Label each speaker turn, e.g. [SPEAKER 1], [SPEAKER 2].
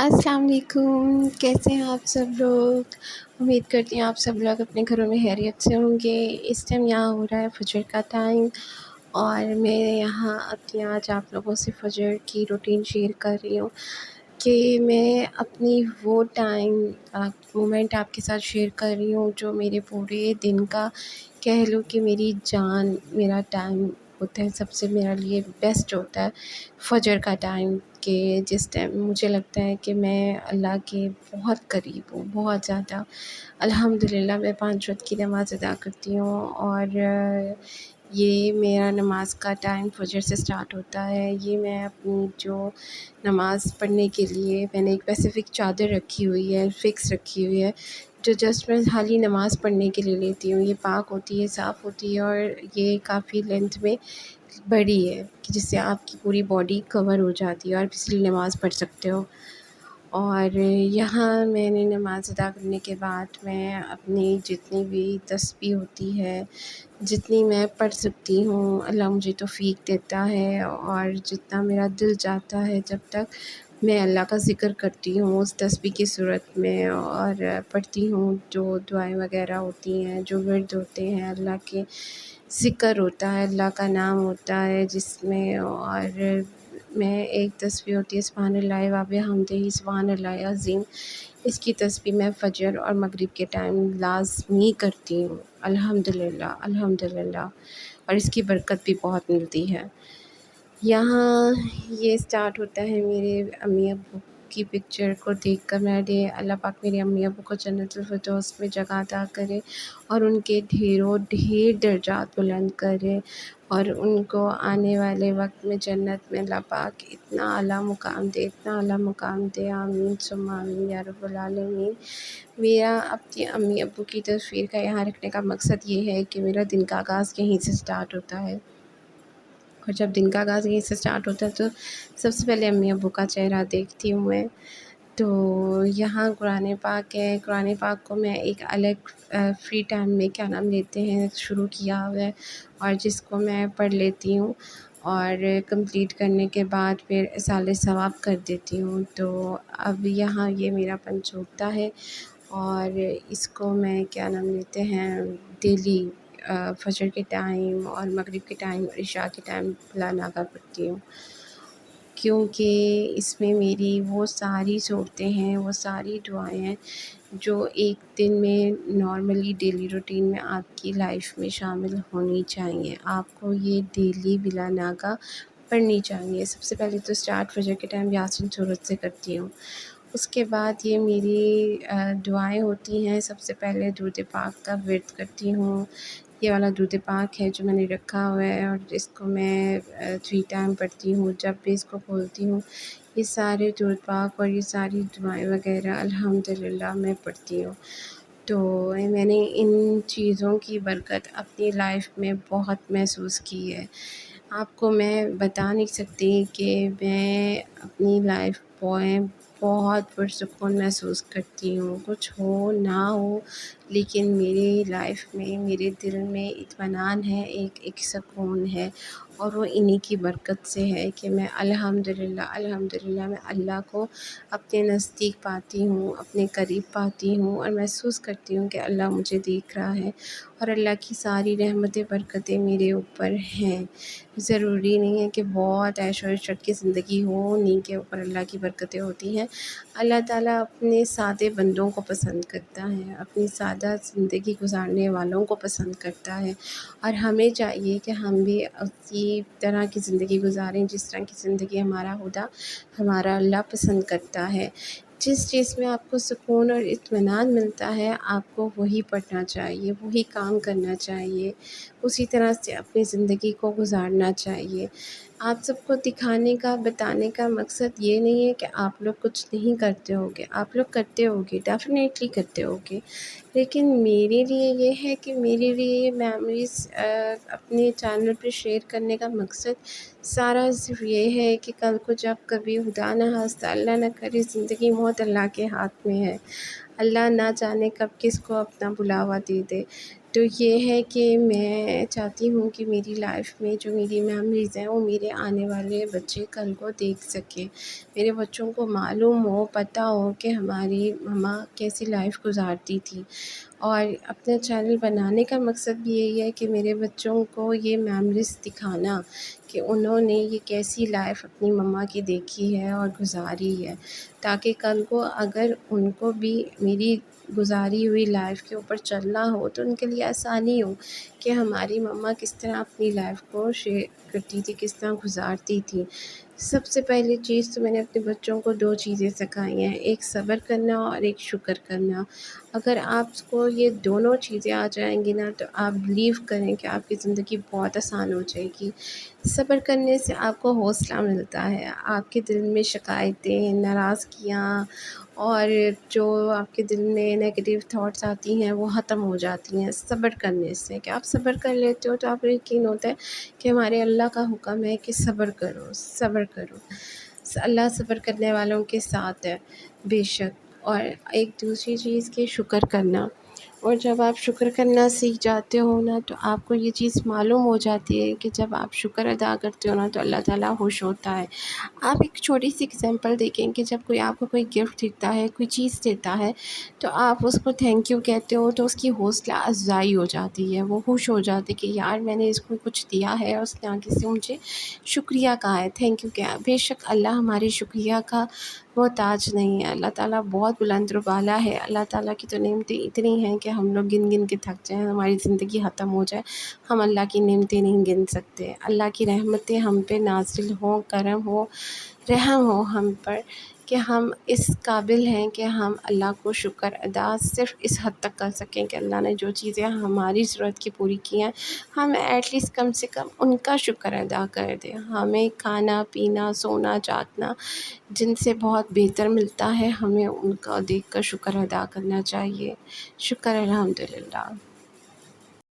[SPEAKER 1] السلام علیکم، کیسے ہیں آپ سب لوگ؟ امید کرتی ہوں آپ سب لوگ اپنے گھروں میں خیریت سے ہوں گے۔ اس ٹائم یہاں ہو رہا ہے فجر کا ٹائم، اور میں یہاں اپنی آج آپ لوگوں سے فجر کی روٹین شیئر کر رہی ہوں کہ میں اپنی وہ مومنٹ آپ کے ساتھ شیئر کر رہی ہوں جو میرے پورے دن کا کہہ لو کہ میری جان، میرا ٹائم ہوتا ہے، سب سے میرا لیے بیسٹ ہوتا ہے فجر کا ٹائم، کہ جس ٹائم مجھے لگتا ہے کہ میں اللہ کے بہت قریب ہوں، بہت زیادہ۔ الحمدللہ میں 5 وقت کی نماز ادا کرتی ہوں، اور یہ میرا نماز کا ٹائم فجر سے سٹارٹ ہوتا ہے۔ یہ میں اپنی جو نماز پڑھنے کے لیے میں نے ایک اسپیسیفک چادر رکھی ہوئی ہے، فکس رکھی ہوئی ہے، جو جسٹ میں خالی نماز پڑھنے کے لیے لیتی ہوں۔ یہ پاک ہوتی ہے، صاف ہوتی ہے، اور یہ کافی لینتھ میں بڑی ہے کہ جس سے آپ کی پوری باڈی کور ہو جاتی ہے اور آپ اس لیے نماز پڑھ سکتے ہو۔ اور یہاں میں نے نماز ادا کرنے کے بعد میں اپنی جتنی بھی تسبیح ہوتی ہے، جتنی میں پڑھ سکتی ہوں، اللہ مجھے توفیق دیتا ہے، اور جتنا میرا دل چاہتا ہے جب تک میں اللہ کا ذکر کرتی ہوں اس تسبیح کی صورت میں، اور پڑھتی ہوں جو دعائیں وغیرہ ہوتی ہیں، جو ورد ہوتے ہیں، اللہ کے ذکر ہوتا ہے، اللہ کا نام ہوتا ہے جس میں۔ اور میں ایک تسبیح ہوتی ہے سبحان اللہ و بحمدہ سبحان اللہ عظیم، اس کی تسبیح میں فجر اور مغرب کے ٹائم لازمی کرتی ہوں، الحمدللہ الحمدللہ، اور اس کی برکت بھی بہت ملتی ہے۔ یہاں یہ سٹارٹ ہوتا ہے میرے امی ابو کی پکچر کو دیکھ کر۔ اللہ پاک میرے امی ابو کو جنت الفردوس میں جگہ عطا کرے، اور ان کے ڈھیر درجات بلند کرے، اور ان کو آنے والے وقت میں جنت میں اللہ پاک اتنا اعلیٰ مقام دے، اتنا اعلیٰ مقام دے، آمین ثم آمین یا رب العالمین۔ میرا اپنی امی ابو کی تصویر کا یہاں رکھنے کا مقصد یہ ہے کہ میرا دن کا آغاز یہیں سے سٹارٹ ہوتا ہے، اور جب دن کا آغاز یہیں سے سٹارٹ ہوتا ہے تو سب سے پہلے امی ابو کا چہرہ دیکھتی ہوں میں۔ تو یہاں قرآن پاک ہے، قرآن پاک کو میں ایک الگ فری ٹائم میں لیتے ہیں شروع کیا ہوا ہے، اور جس کو میں پڑھ لیتی ہوں، اور کمپلیٹ کرنے کے بعد پھر اصالِ ثواب کر دیتی ہوں۔ تو اب یہاں یہ میرا پنچوکتا ہے، اور اس کو میں لیتے ہیں ڈیلی فجر کے ٹائم اور مغرب کے ٹائم اور عشاء کے ٹائم بلا ناغہ پڑھتی ہوں، کیونکہ اس میں میری وہ ساری صورتیں ہیں، وہ ساری دعائیں ہیں جو ایک دن میں نارملی ڈیلی روٹین میں آپ کی لائف میں شامل ہونی چاہیے۔ آپ کو یہ ڈیلی بلا ناغہ پڑھنی چاہیے۔ سب سے پہلے تو سٹارٹ فجر کے ٹائم یاسین سورت سے کرتی ہوں، اس کے بعد یہ میری دعائیں ہوتی ہیں۔ سب سے پہلے درود پاک کا ورد کرتی ہوں، یہ والا درود پاک ہے جو میں نے رکھا ہوا ہے، اور اس کو میں 3 ٹائم پڑھتی ہوں جب بھی اس کو کھولتی ہوں۔ یہ سارے درود پاک اور یہ ساری دعائیں وغیرہ الحمدللہ میں پڑھتی ہوں۔ تو میں نے ان چیزوں کی برکت اپنی لائف میں بہت محسوس کی ہے۔ آپ کو میں بتا نہیں سکتی کہ میں اپنی لائف میں بہت پرسکون محسوس کرتی ہوں، کچھ ہو نہ ہو، لیکن میری لائف میں، میرے دل میں اطمینان ہے، ایک سکون ہے، اور وہ انہی کی برکت سے ہے کہ میں الحمدللہ الحمدللہ میں اللہ کو اپنے نزدیک پاتی ہوں، اپنے قریب پاتی ہوں، اور محسوس کرتی ہوں کہ اللہ مجھے دیکھ رہا ہے، اور اللہ کی ساری رحمتیں برکتیں میرے اوپر ہیں۔ ضروری نہیں ہے کہ بہت عیش و عشرت کی زندگی ہو، انہی کے اوپر اللہ کی برکتیں ہوتی ہیں۔ اللہ تعالیٰ اپنے سادے بندوں کو پسند کرتا ہے، اپنی سادہ زندگی گزارنے والوں کو پسند کرتا ہے، اور ہمیں چاہیے کہ ہم بھی اسی طرح کی زندگی گزاریں جس طرح کی زندگی ہمارا خدا، ہمارا اللہ پسند کرتا ہے۔ جس چیز میں آپ کو سکون اور اطمینان ملتا ہے، آپ کو وہی پڑھنا چاہیے، وہی کام کرنا چاہیے، اسی طرح سے اپنی زندگی کو گزارنا چاہیے۔ آپ سب کو دکھانے کا، بتانے کا مقصد یہ نہیں ہے کہ آپ لوگ کچھ نہیں کرتے ہوگے، آپ لوگ کرتے ہوگے، ڈیفینیٹلی کرتے ہوگے، لیکن میرے لیے یہ ہے کہ میرے لیے یہ میموریز اپنے چینل پہ شیئر کرنے کا مقصد سارا صرف یہ ہے کہ کل کو جب کبھی خدا نہ خواستہ اللہ نہ کرے زندگی موت اللہ کے ہاتھ میں ہے، اللہ نہ جانے کب کس کو اپنا بلاوا دے دے۔ تو یہ ہے کہ میں چاہتی ہوں کہ میری لائف میں جو میری میموریز ہیں وہ میرے آنے والے بچے کل کو دیکھ سکیں، میرے بچوں کو معلوم ہو، پتہ ہو کہ ہماری مما کیسی لائف گزارتی تھی۔ اور اپنا چینل بنانے کا مقصد بھی یہی ہے کہ میرے بچوں کو یہ میموریز دکھانا کہ انہوں نے یہ کیسی لائف اپنی مما کی دیکھی ہے اور گزاری ہے، تاکہ کل کو اگر ان کو بھی میری گزاری ہوئی لائف کے اوپر چلنا ہو تو ان کے لیے آسانی ہو کہ ہماری مما کس طرح اپنی لائف کو شیئر کرتی تھی، کس طرح گزارتی تھی۔ سب سے پہلی چیز تو میں نے اپنے بچوں کو 2 چیزیں سکھائی ہیں، ایک صبر کرنا اور ایک شکر کرنا۔ اگر آپ کو یہ دونوں چیزیں آ جائیں گی نا تو آپ بلیو کریں کہ آپ کی زندگی بہت آسان ہو جائے گی۔ صبر کرنے سے آپ کو حوصلہ ملتا ہے، آپ کے دل میں شکایتیں، ناراضگیاں اور جو آپ کے دل میں نیگیٹو تھاٹس آتی ہیں وہ ختم ہو جاتی ہیں صبر کرنے سے۔ کہ آپ صبر کر لیتے ہو تو آپ کو یقین ہوتا ہے کہ ہمارے اللہ کا حکم ہے کہ صبر کرو، صبر کرو۔ اللہ صبر کرنے والوں کے ساتھ ہے، بے شک۔ اور ایک دوسری چیز کہ شکر کرنا، اور جب آپ شکر کرنا سیکھ جاتے ہو نا تو آپ کو یہ چیز معلوم ہو جاتی ہے کہ جب آپ شکر ادا کرتے ہو نا تو اللہ تعالیٰ خوش ہوتا ہے۔ آپ ایک چھوٹی سی اگزامپل دیکھیں کہ جب کوئی آپ کو کوئی گفٹ دیتا ہے، کوئی چیز دیتا ہے تو آپ اس کو تھینک یو کہتے ہو تو اس کی حوصلہ افزائی ہو جاتی ہے، وہ خوش ہو جاتی ہے کہ یار میں نے اس کو کچھ دیا ہے اور اس نے آگے سے مجھے شکریہ کہا ہے، تھینک یو کہا ہے۔ بے شک اللہ ہمارے شکریہ کا محتاج نہیں ہے، اللہ تعالیٰ بہت بلند و بالا ہے۔ اللہ تعالیٰ کی تو نعمتیں اتنی ہیں کہ ہم لوگ گن گن کے تھک جائیں، ہماری زندگی ختم ہو جائے، ہم اللہ کی نعمتیں نہیں گن سکتے۔ اللہ کی رحمتیں ہم پہ نازل ہوں، کرم ہو، رحم ہو ہم پر کہ ہم اس قابل ہیں کہ ہم اللہ کو شکر ادا صرف اس حد تک کر سکیں کہ اللہ نے جو چیزیں ہماری ضرورت کی پوری کی ہیں ہم ایٹ لیسٹ کم سے کم ان کا شکر ادا کر دیں۔ ہمیں کھانا پینا سونا جاگنا جن سے بہت بہتر ملتا ہے، ہمیں ان کا دیکھ کر شکر ادا کرنا چاہیے۔ شکر الحمدللہ۔